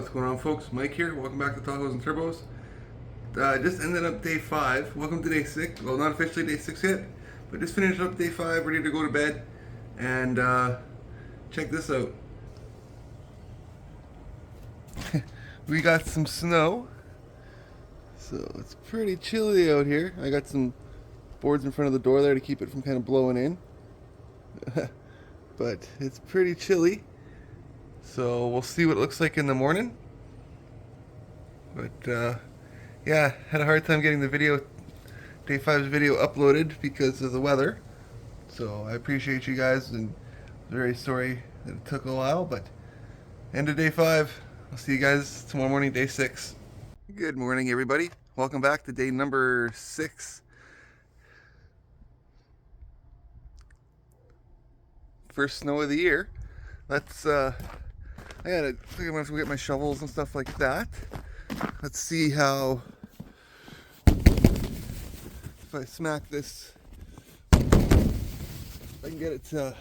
What's going on, folks? Mike here. Welcome back to Tahoes and Turbos. Just ended up day 5. Welcome to day 6. Well, not officially day 6 yet, but just finished up day 5, ready to go to bed. And check this out. We got some snow, so it's pretty chilly out here. I got some boards in front of the door there to keep it from kind of blowing in. But it's pretty chilly. So we'll see what it looks like in the morning. But yeah, had a hard time getting the video, day 5's video uploaded because of the weather. So I appreciate you guys and very sorry that it took a while, but end of day 5. I'll see you guys tomorrow morning, day 6. Good morning, everybody. Welcome back to day number 6. First snow of the year. Let's I think I'm gonna have to go get my shovels and stuff like that. Let's see how, if I smack this, I can get it to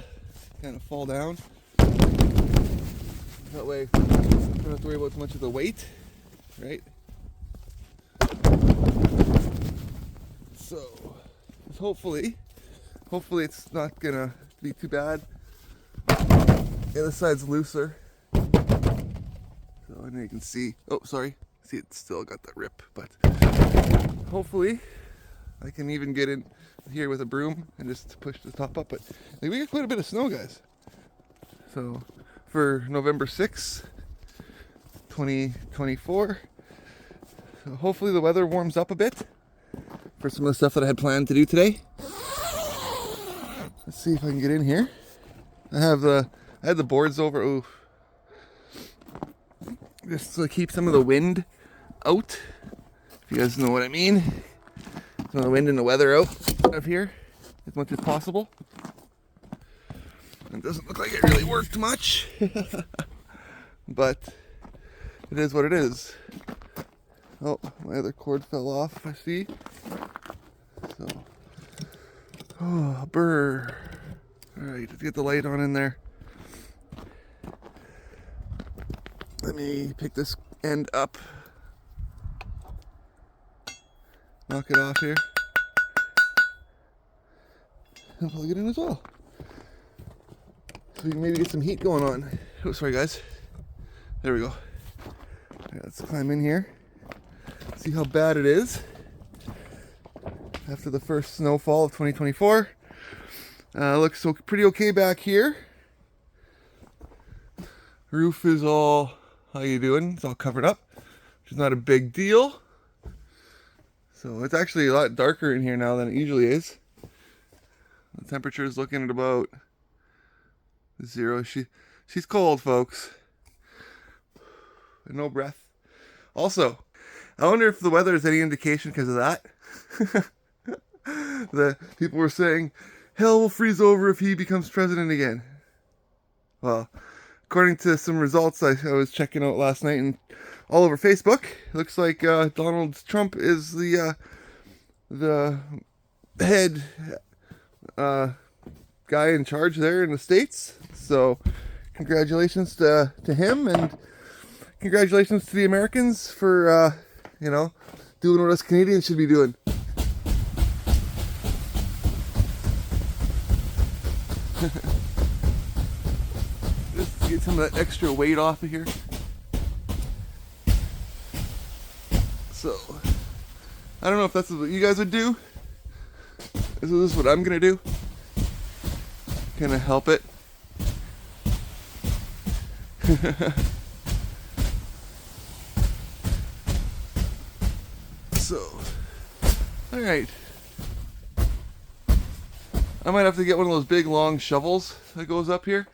kind of fall down. That way I don't have to worry about much of the weight, right? So hopefully it's not gonna be too bad. The other side's looser. So I know you can see, oh sorry, see it's still got that rip, but hopefully I can even get in here with a broom and just push the top up. But like, we got quite a bit of snow, guys. So for November 6th, 2024, so hopefully the weather warms up a bit for some of the stuff that I had planned to do today. Let's see if I can get in here. I had the boards over, ooh, just to keep some of the wind out, if you guys know what I mean. Some of the wind and the weather out of here as much as possible. It doesn't look like it really worked much, but it is what it is. Oh, my other cord fell off, I see. So, oh, burr. Alright, let's get the light on in there. Let me pick this end up. Knock it off here. And plug it in as well. So we can maybe get some heat going on. Oh, sorry guys. There we go. Right, let's climb in here. See how bad it is. After the first snowfall of 2024. Looks so pretty okay back here. Roof is all, how you doing? It's all covered up, which is not a big deal. So it's actually a lot darker in here now than it usually is. The temperature is looking at about 0. She's cold, folks. No breath. Also, I wonder if the weather is any indication because of that. The people were saying, hell will freeze over if he becomes president again. Well, according to some results I was checking out last night and all over Facebook, it looks like Donald Trump is the head guy in charge there in the States. So congratulations to him, and congratulations to the Americans for doing what us Canadians should be doing. Just to get some of that extra weight off of here. So, I don't know if that's what you guys would do. This is what I'm gonna do. Kind of help it. So, alright. I might have to get one of those big long shovels that goes up here.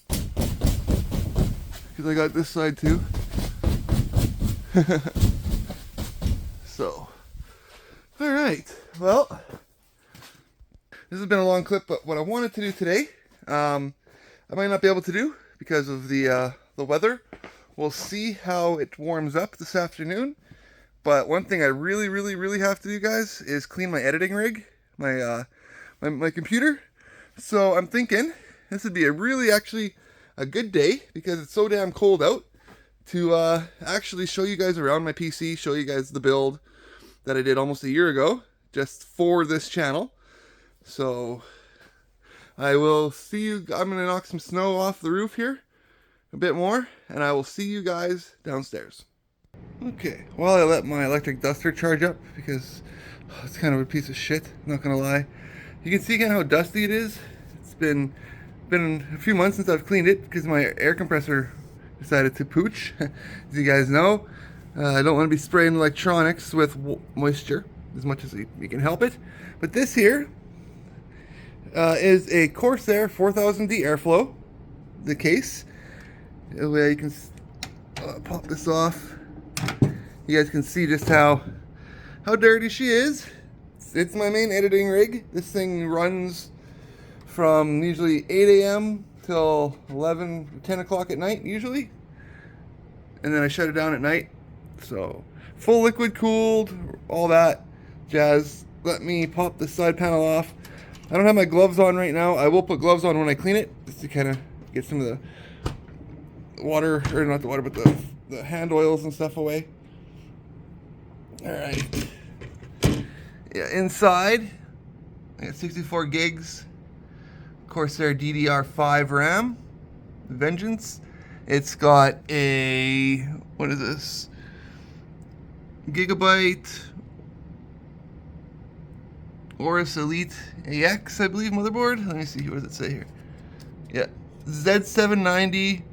Because I got this side too. So, alright. Well, this has been a long clip, but what I wanted to do today, I might not be able to do because of the weather. We'll see how it warms up this afternoon. But one thing I really have to do, guys, is clean my editing rig, my computer. So I'm thinking this would be actually a good day because it's so damn cold out to actually show you guys around my PC, show you guys the build that I did almost a year ago, just for this channel. So I will see you. I'm going to knock some snow off the roof here a bit more, and I will see you guys downstairs. Okay, well, I let my electric duster charge up because it's kind of a piece of shit, not gonna lie. You can see again how dusty it is. It's been a few months since I've cleaned it because my air compressor decided to pooch. As you guys know, I don't want to be spraying electronics with moisture as much as you can help it. But this here is a Corsair 4000D airflow, the case. The way you can pop this off. You guys can see just how dirty she is. It's my main editing rig. This thing runs from usually 8 a.m. till 11, 10 o'clock at night usually. And then I shut it down at night. So full liquid cooled, all that jazz. Let me pop the side panel off. I don't have my gloves on right now. I will put gloves on when I clean it, just to kind of get some of the water, or not the water, but the hand oils and stuff away. Alright. Yeah, inside, I got 64 gigs, Corsair DDR5 RAM, Vengeance. It's got a, what is this? Gigabyte Aorus Elite AX, I believe, motherboard. Let me see, what does it say here? Yeah, Z790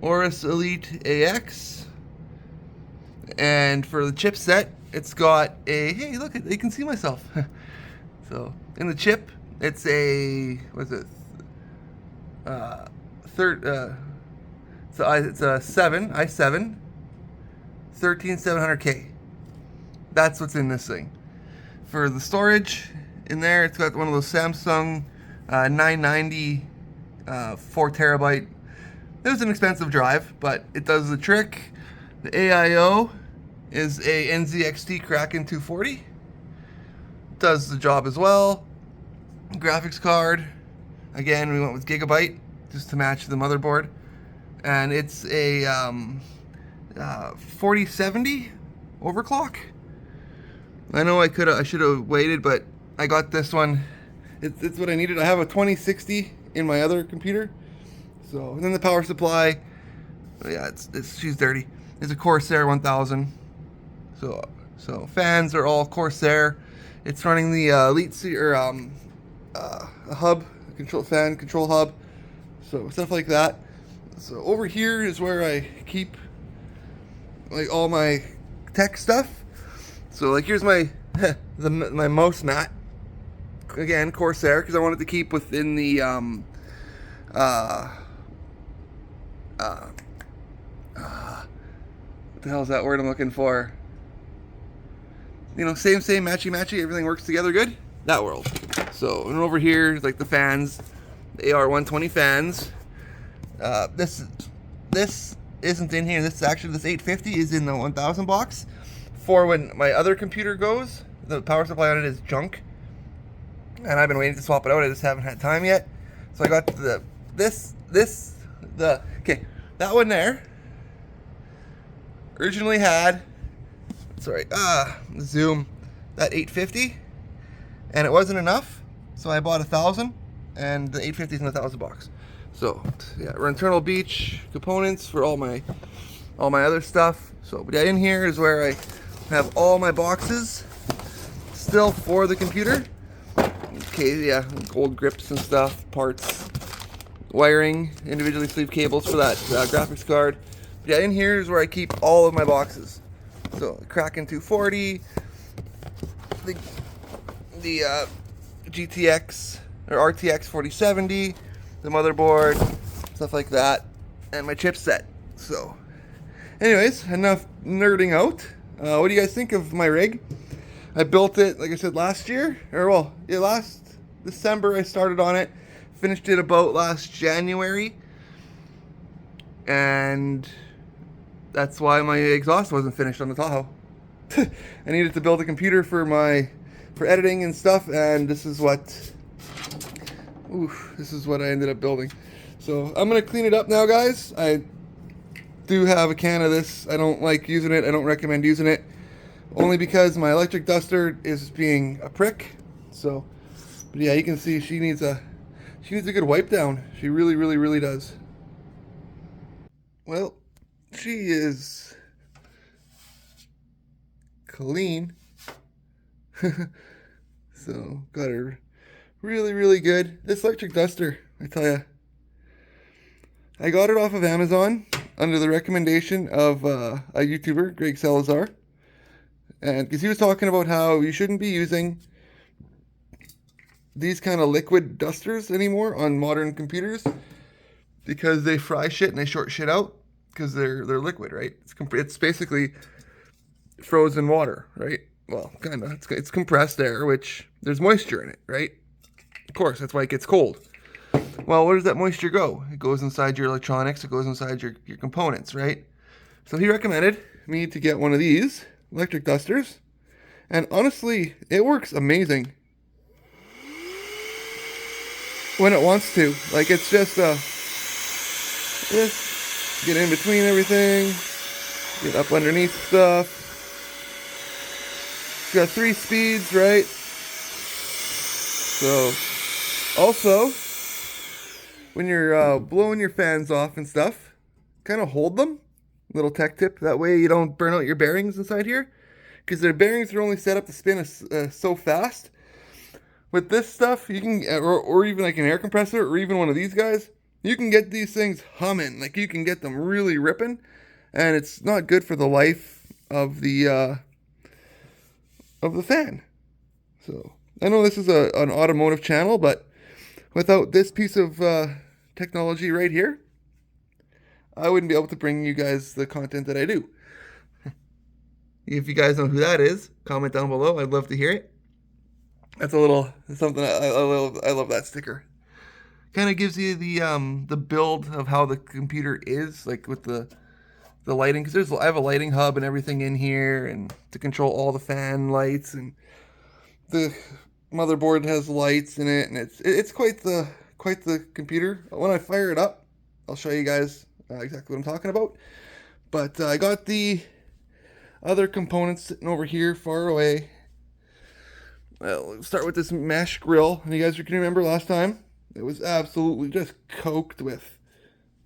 Aorus Elite AX. And for the chipset, it's got a, hey, look, you can see myself. So, in the chip, it's a, what's it? It's a 7, i7, 13700K. That's what's in this thing. For the storage, in there, it's got one of those Samsung 990 4 terabyte. It was an expensive drive, but it does the trick. The AIO is a NZXT Kraken 240. Does the job as well. Graphics card, again, we went with Gigabyte just to match the motherboard, and it's a 4070 overclock. I know I should have waited, but I got this one. It's what I needed. I have a 2060 in my other computer. So, and then the power supply, yeah, she's dirty. It's a Corsair 1000. So fans are all Corsair. It's running the Elite a hub, control hub. So stuff like that. So over here is where I keep like all my tech stuff. So like here's my my mouse mat. Again, Corsair, because I wanted to keep within the what the hell is that word I'm looking for? You know, same, matchy, everything works together good. That world. So, and over here is like the fans, the AR120 fans. This isn't in here. This 850 is in the 1000 box. For when my other computer goes, the power supply on it is junk, and I've been waiting to swap it out. I just haven't had time yet. So I got okay, that one there originally had, zoom, that 850, and it wasn't enough, so I bought 1000, and the 850 is in the 1000 box. So yeah, internal beach components for all my other stuff. So, but yeah, in here is where I have all my boxes still for the computer. Okay, yeah, gold grips and stuff, parts, wiring, individually sleeved cables for that graphics card. But yeah, in here is where I keep all of my boxes. So the Kraken 240, the GTX or RTX 4070, the motherboard, stuff like that, and my chipset. So, anyways, enough nerding out. What do you guys think of my rig? I built it, like I said, last year, or well, yeah, last December I started on it. Finished it about last January, and that's why my exhaust wasn't finished on the Tahoe. I needed to build a computer for editing and stuff, and this is what I ended up building. So I'm gonna clean it up now, guys. do have a can of this. I don't like using it. I don't recommend using it. Only because my electric duster is being a prick. So, but yeah, you can see she needs a good wipe down. She really, really, really does. Well, she is clean. So, got her really, really good. This electric duster, I tell ya, I got it off of Amazon under the recommendation of a YouTuber, Greg Salazar. And because he was talking about how you shouldn't be using these kind of liquid dusters anymore on modern computers because they fry shit and they short shit out because they're liquid, right? It's basically frozen water, right? Well, kind of. It's compressed air, which there's moisture in it, right? Of course, that's why it gets cold. Well, where does that moisture go? It goes inside your electronics. It goes inside your components, right? So he recommended me to get one of these electric dusters. And honestly, it works amazing when it wants to. Like, it's just get in between everything, get up underneath stuff. It's got 3 speeds, right? So, also, when you're blowing your fans off and stuff, kind of hold them. Little tech tip. That way you don't burn out your bearings inside here. Because their bearings are only set up to spin so fast. With this stuff, you can, or even like an air compressor, or even one of these guys, you can get these things humming. Like, you can get them really ripping. And it's not good for the life of the fan. So, I know this is an automotive channel, but without this piece of technology right here, I wouldn't be able to bring you guys the content that I do. If you guys know who that is, comment down below. I'd love to hear it. That's a little something I love that sticker. Kind of gives you the build of how the computer is, like with the lighting. Because I have a lighting hub and everything in here, and to control all the fan lights, and the motherboard has lights in it, and it's quite the computer. When I fire it up, I'll show you guys exactly what I'm talking about. But I got the other components sitting over here far away. Well, let's start with this mesh grill. And you guys can remember last time, it was absolutely just caked with,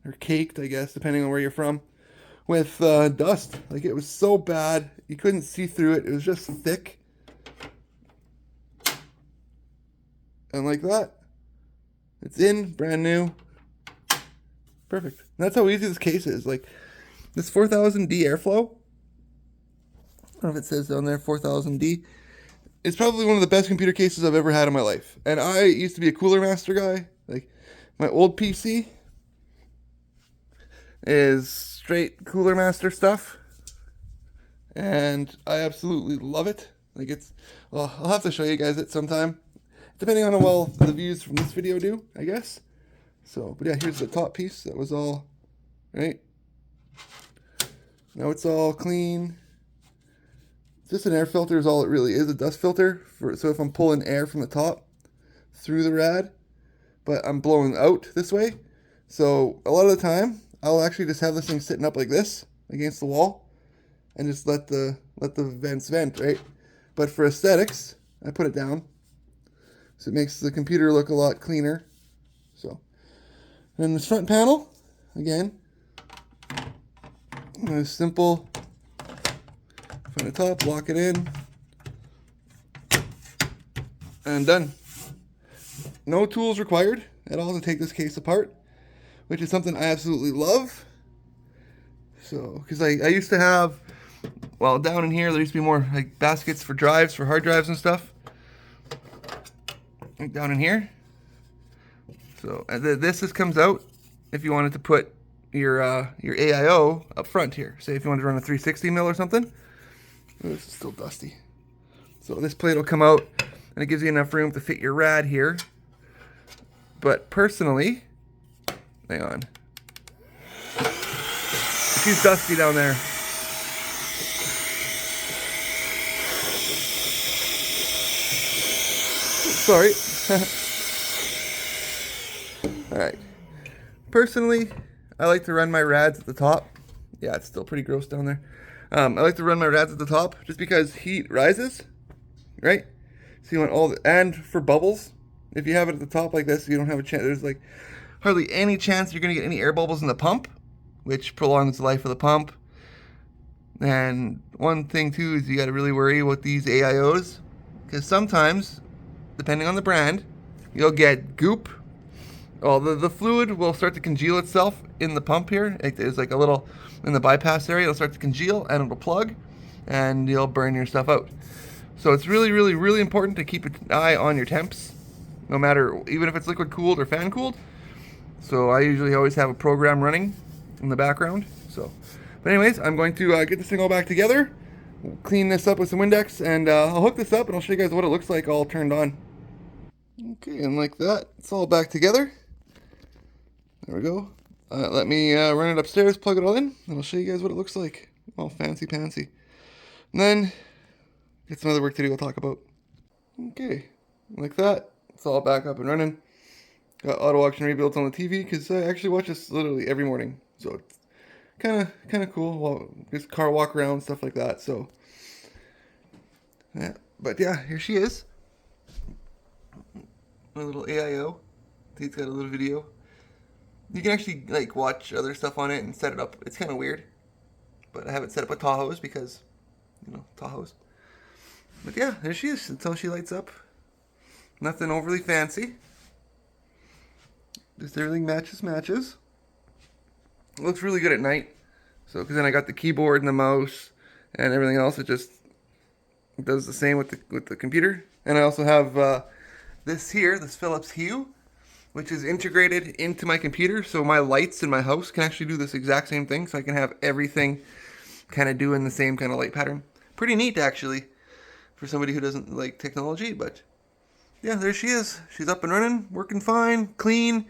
or caked, I guess, depending on where you're from, with dust. Like, it was so bad, you couldn't see through it. It was just thick. And like that, it's in, brand new. Perfect. And that's how easy this case is. Like, this 4000D airflow, I don't know if it says down there 4000D. It's probably one of the best computer cases I've ever had in my life. And I used to be a Cooler Master guy. Like, my old PC is straight Cooler Master stuff. And I absolutely love it. Like, well, I'll have to show you guys it sometime. Depending on how well the views from this video do, I guess. So, but yeah, here's the top piece. That was all, right? Now it's all clean. Just an air filter is all it really is, a dust filter. So if I'm pulling air from the top through the rad, but I'm blowing out this way. So a lot of the time, I'll actually just have this thing sitting up like this against the wall and just let the vents vent, right? But for aesthetics, I put it down. So it makes the computer look a lot cleaner. So, and then this front panel, again, a simple, from the top, lock it in, and done. No tools required at all to take this case apart, which is something I absolutely love. So, because I used to have, well, down in here, there used to be more like baskets for drives, for hard drives and stuff. Like down in here. So, this just comes out if you wanted to put your AIO up front here. Say if you wanted to run a 360 mil or something. Oh, this is still dusty. So this plate will come out, and it gives you enough room to fit your rad here. But personally, hang on. She's dusty down there. Sorry. Alright. Personally, I like to run my rads at the top. Yeah, it's still pretty gross down there. I like to run my rads at the top just because heat rises, right? So you want all the, and for bubbles, if you have it at the top like this, you don't have a chance. There's like hardly any chance you're gonna get any air bubbles in the pump, which prolongs the life of the pump. And one thing too is you got to really worry about these AIOs, because sometimes, depending on the brand, you'll get goop. Well, the fluid will start to congeal itself in the pump here. There's like a little, in the bypass area, it'll start to congeal and it'll plug and you'll burn your stuff out. So it's really, really, really important to keep an eye on your temps, no matter, even if it's liquid cooled or fan cooled. So I usually always have a program running in the background. So, but anyways, I'm going to get this thing all back together, clean this up with some Windex, and I'll hook this up and I'll show you guys what it looks like all turned on. Okay, and like that, it's all back together. There we go. Let me run it upstairs, plug it all in, and I'll show you guys what it looks like. All fancy-pantsy. And then, get some other work to do I'll talk about. Okay, like that. It's all back up and running. Got auto auction rebuilds on the TV, because I actually watch this literally every morning. So it's kind of cool. Well, just car walk around, stuff like that. So, yeah. But yeah, here she is. My little AIO. It's got a little video. You can actually like watch other stuff on it and set it up. It's kind of weird, but I have it set up with Tahoes because, you know, Tahoes. But yeah, there she is until she lights up. Nothing overly fancy. Just everything matches. It looks really good at night. So, because then I got the keyboard and the mouse and everything else. It just does the same with the computer. And I also have this here, this Philips Hue, which is integrated into my computer, so my lights in my house can actually do this exact same thing, so I can have everything kind of doing the same kind of light pattern. Pretty neat, actually, for somebody who doesn't like technology, but yeah, there she is. She's up and running, working fine, clean.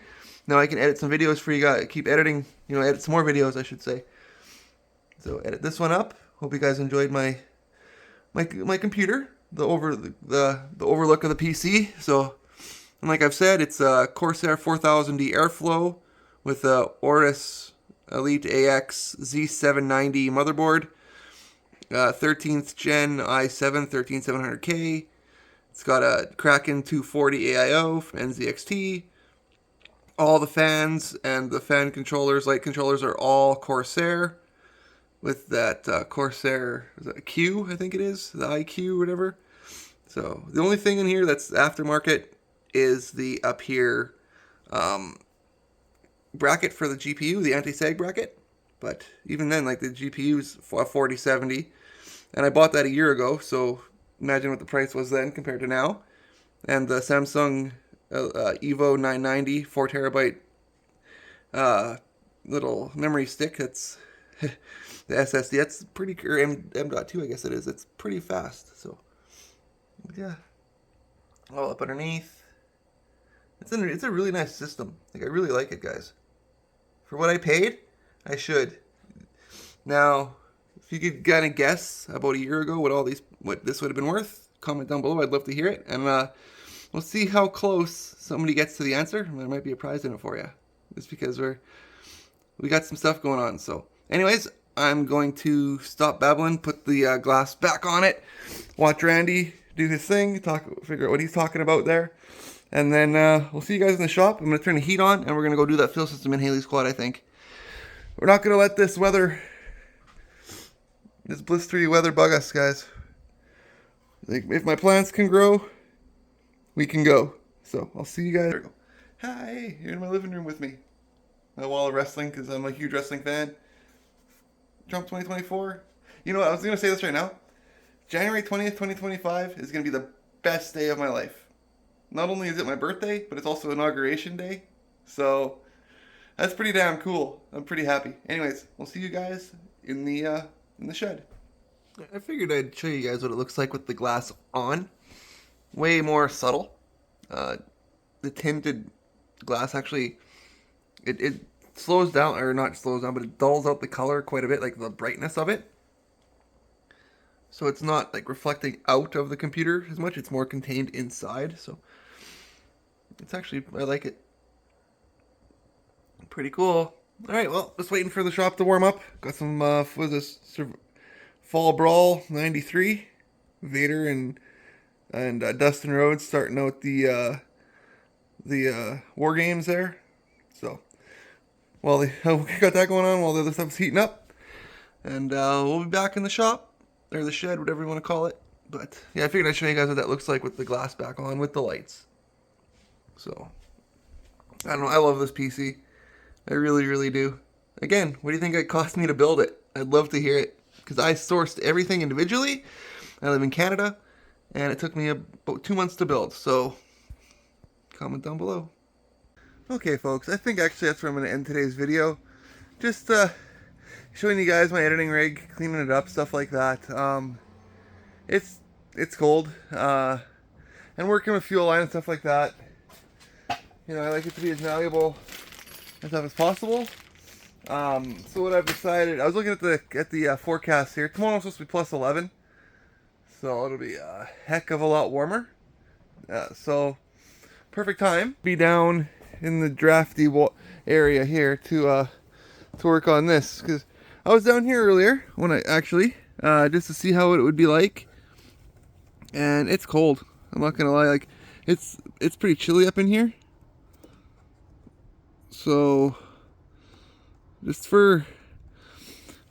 Now I can edit some videos for you guys, keep editing, edit some more videos, I should say. So edit this one up. Hope you guys enjoyed my computer, the overlook of the PC, so. And like I've said, it's a Corsair 4000D Airflow with a Aorus Elite AX Z790 motherboard, 13th gen i7 13700K. It's got a Kraken 240 AIO from NZXT. All the fans and the fan controllers, light controllers, are all Corsair with that Corsair, is that a Q, I think it is, the IQ, whatever. So the only thing in here that's aftermarket is the up here bracket for the GPU, the anti-sag bracket. But even then, like, the GPU is 4070, and I bought that a year ago, so imagine what the price was then compared to now. And the Samsung Evo 990 4 terabyte little memory stick, that's the SSD, that's pretty, or M.2 I guess it is, it's pretty fast. So yeah, all up underneath. It's a really nice system. Like, I really like it, guys. For what I paid, I should. Now, if you could kind of guess about a year ago what this would have been worth, comment down below. I'd love to hear it. And we'll see how close somebody gets to the answer. There might be a prize in it for you. Just because we got some stuff going on. So, anyways, I'm going to stop babbling, put the glass back on it, watch Randy do his thing, figure out what he's talking about there. And then we'll see you guys in the shop. I'm going to turn the heat on, and we're going to go do that fill system in Haley's quad, I think. We're not going to let this blistery weather bug us, guys. Like, if my plants can grow, we can go. So, I'll see you guys. There we go. Hi, you're in my living room with me. My wall of wrestling, because I'm a huge wrestling fan. Trump 2024. You know what, I was going to say this right now. January 20th, 2025 is going to be the best day of my life. Not only is it my birthday, but it's also Inauguration Day. So, that's pretty damn cool. I'm pretty happy. Anyways, we'll see you guys in the shed. I figured I'd show you guys what it looks like with the glass on. Way more subtle. The tinted glass actually, it slows down, or not slows down, but it dulls out the color quite a bit, like the brightness of it. So it's not like reflecting out of the computer as much, it's more contained inside. So it's actually, I like it. Pretty cool. All right, well, just waiting for the shop to warm up. Got some, what is this? Fall Brawl 93. Vader and Dustin Rhodes starting out the war games there. So, well, we got that going on while the other stuff's heating up. And we'll be back in the shop, or the shed, whatever you want to call it. But, yeah, I figured I'd show you guys what that looks like with the glass back on, with the lights. So, I don't know, I love this PC. I really, really do. Again, what do you think it cost me to build it? I'd love to hear it. Because I sourced everything individually. I live in Canada. And it took me about 2 months to build. So, comment down below. Okay, folks. I think actually that's where I'm going to end today's video. Just showing you guys my editing rig, cleaning it up, stuff like that. It's cold. And working with fuel line and stuff like that. You know, I like it to be as malleable and stuff as possible. So what I've decided, I was looking at the forecast here. Tomorrow's supposed to be plus 11, so it'll be a heck of a lot warmer. So perfect time. Be down in the drafty area here to work on this, because I was down here earlier when I actually just to see how it would be like, and it's cold. I'm not gonna lie, like it's pretty chilly up in here. So just for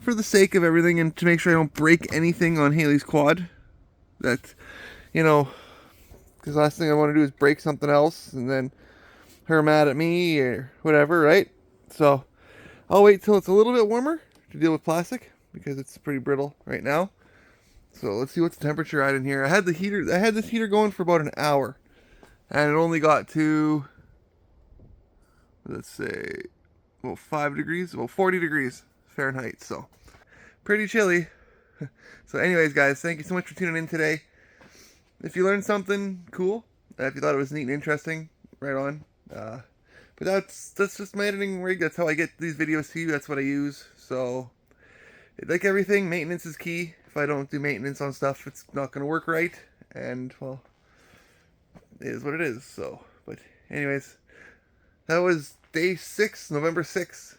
the sake of everything, and to make sure I don't break anything on Haley's quad, that, you know, because last thing I want to do is break something else and then her mad at me or whatever, right? So I'll wait till it's a little bit warmer to deal with plastic, because it's pretty brittle right now. So let's see what's the temperature at in here. I had this heater going for about an hour, and it only got to, let's say, well, 5 degrees, well, 40 degrees Fahrenheit, so pretty chilly. So anyways, guys, thank you so much for tuning in today. If you learned something cool, if you thought it was neat and interesting, right on. But that's just my editing rig. That's how I get these videos to you. That's what I use. So, like everything, maintenance is key. If I don't do maintenance on stuff, it's not going to work right. And, well, it is what it is. So, but anyways, that was day 6, November 6th,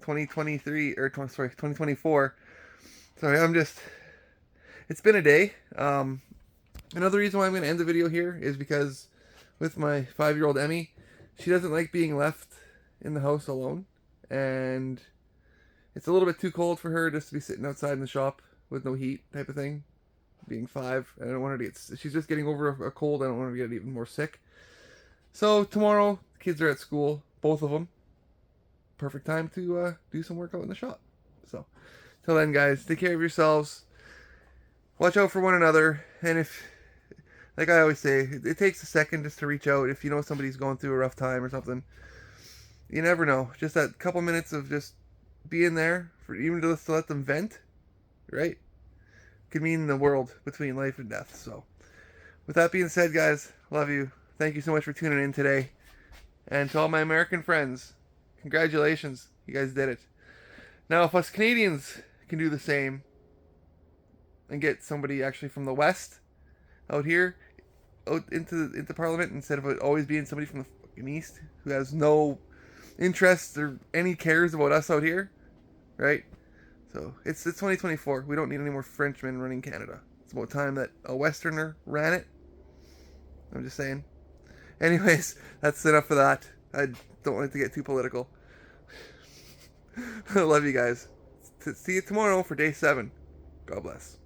2023, or 2024. Sorry, it's been a day. Another reason why I'm going to end the video here is because with my 5-year-old Emmy, she doesn't like being left in the house alone. And it's a little bit too cold for her just to be sitting outside in the shop with no heat type of thing. Being 5, I don't want her to get, she's just getting over a cold. I don't want her to get even more sick. So tomorrow, the kids are at school, both of them. Perfect time to do some work out in the shop. So, till then, guys, take care of yourselves. Watch out for one another. And if, like I always say, it takes a second just to reach out if you know somebody's going through a rough time or something. You never know. Just that couple minutes of just being there, for even just to let them vent, right? Could mean the world between life and death. So, with that being said, guys, love you. Thank you so much for tuning in today. And to all my American friends, congratulations. You guys did it. Now, if us Canadians can do the same and get somebody actually from the West out here, out into Parliament, instead of it always being somebody from the fucking East who has no interest or any cares about us out here, right? So, it's 2024. We don't need any more Frenchmen running Canada. It's about time that a Westerner ran it. I'm just saying. Anyways, that's enough of that. I don't like to get too political. I love you guys. See you tomorrow for day 7. God bless.